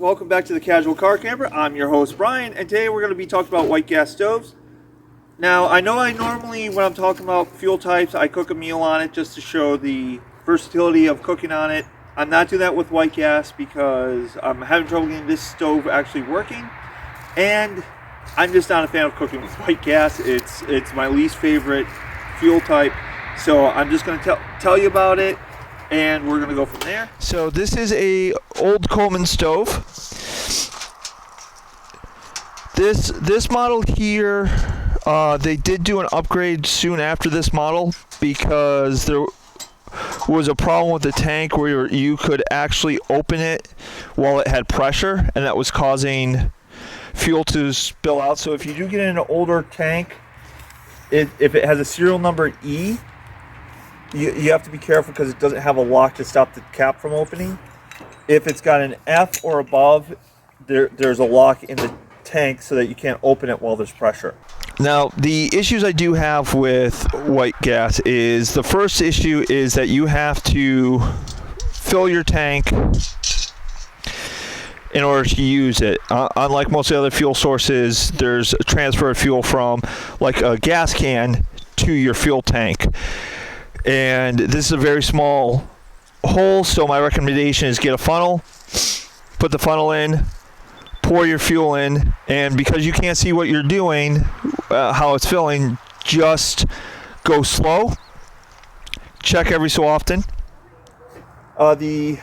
welcome back to the Casual Car Camper. I'm your host Brian, and today we're going to be talking about white gas stoves. Now, I know I normally, when I'm talking about fuel types, I cook a meal on it just to show the versatility of cooking on it. I'm not doing that with white gas because I'm having trouble getting this stove actually working, and I'm just not a fan of cooking with white gas. It's my least favorite fuel type, so I'm just going to tell you about it, and we're going to go from there. So this is a old Coleman stove. This model here, they did do an upgrade soon after this model because there was a problem with the tank where you could actually open it while it had pressure, and that was causing fuel to spill out. So if you do get in an older tank, if it has a serial number E, you have to be careful because it doesn't have a lock to stop the cap from opening. If it's got an F or above, there's a lock in the tank so that you can't open it while there's pressure. Now, the issues I do have with white gas is, the first issue is that you have to fill your tank in order to use it. Unlike most of the other fuel sources, there's a transfer of fuel from like a gas can to your fuel tank. And this is a very small hole, so my recommendation is get a funnel, put the funnel in, pour your fuel in, and because you can't see what you're doing, how it's filling, just go slow. Check every so often. The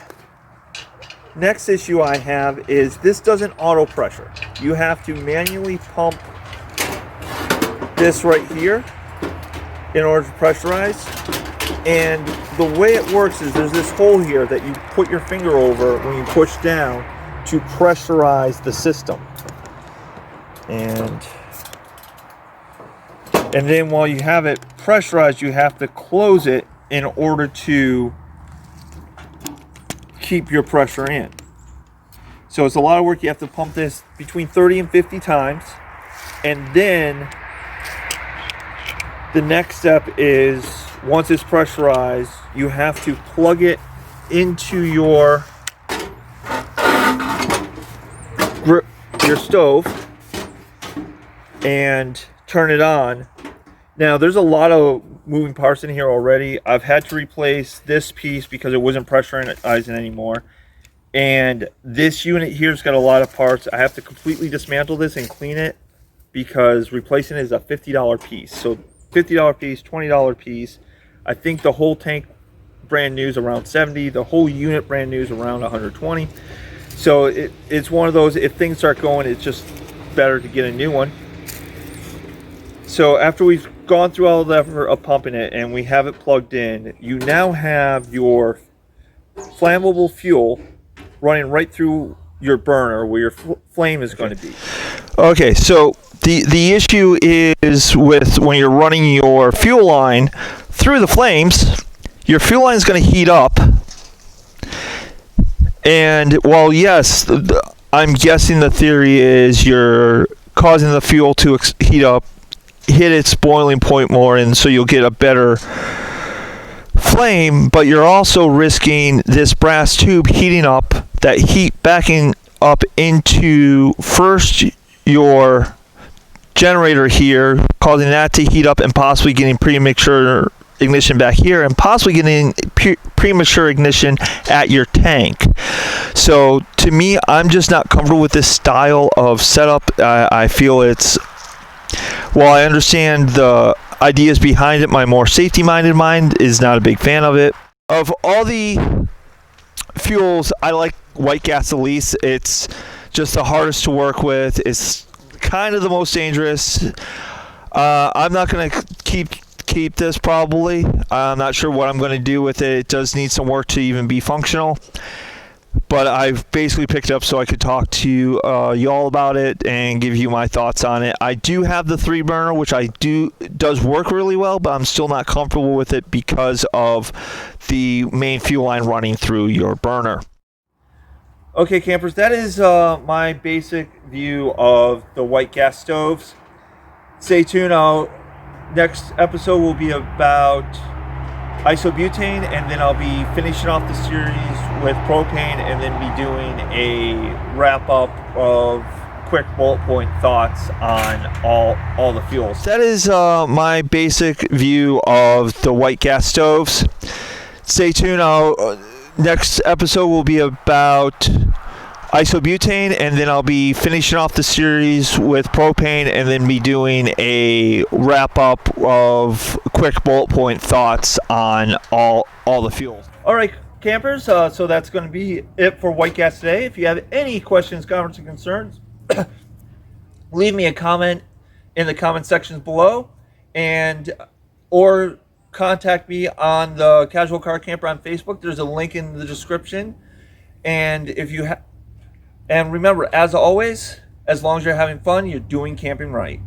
next issue I have is this doesn't auto pressure. You have to manually pump this right here in order to pressurize. And the way it works is there's this hole here that you put your finger over when you push down to pressurize the system. And then while you have it pressurized, you have to close it in order to keep your pressure in. So it's a lot of work. You have to pump this between 30 and 50 times. And then the next step is, once it's pressurized, you have to plug it into your stove and turn it on. Now, there's a lot of moving parts in here already. I've had to replace this piece because it wasn't pressurizing anymore. And this unit here's got a lot of parts. I have to completely dismantle this and clean it because replacing it is a $50 piece. So $50 piece, $20 piece. I think the whole tank brand new is around $70. The whole unit brand new is around $120. So it's one of those, if things start going, it's just better to get a new one. So after we've gone through all the effort of pumping it and we have it plugged in, you now have your flammable fuel running right through your burner where your flame is going to be. Okay, so the issue is with when you're running your fuel line through the flames, your fuel line is going to heat up. And while yes, I'm guessing the theory is you're causing the fuel to heat up, hit its boiling point more, and so you'll get a better flame, but you're also risking this brass tube heating up, that heat backing up into first your generator here, causing that to heat up and possibly getting premature ignition back here, and possibly getting premature ignition at your tank. So to me, I'm just not comfortable with this style of setup. I feel it's, while I understand the ideas behind it, my more safety-minded mind is not a big fan of it. Of all the fuels, I like white gas the least. It's just the hardest to work with. It's kind of the most dangerous. I'm not going to keep this probably. I'm not sure what I'm going to do with it. It does need some work to even be functional. But I've basically picked it up so I could talk to you all about it and give you my thoughts on it. I do have the 3-burner, which does work really well, but I'm still not comfortable with it because of the main fuel line running through your burner. Okay, campers, that is my basic view of the white gas stoves. Stay tuned. Next episode will be about isobutane, and then I'll be finishing off the series with propane, and then be doing a wrap up of quick bullet point thoughts on all the fuels. That is my basic view of the white gas stoves. Stay tuned. Next episode will be about isobutane, and then I'll be finishing off the series with propane, and then be doing a wrap up of quick bullet point thoughts on all the fuels. All right, campers, so that's going to be it for white gas today. If you have any questions, comments, and concerns, leave me a comment in the comment sections below, and or contact me on the Casual Car Camper on Facebook. There's a link in the description. And if you and remember, as always, as long as you're having fun, you're doing camping right.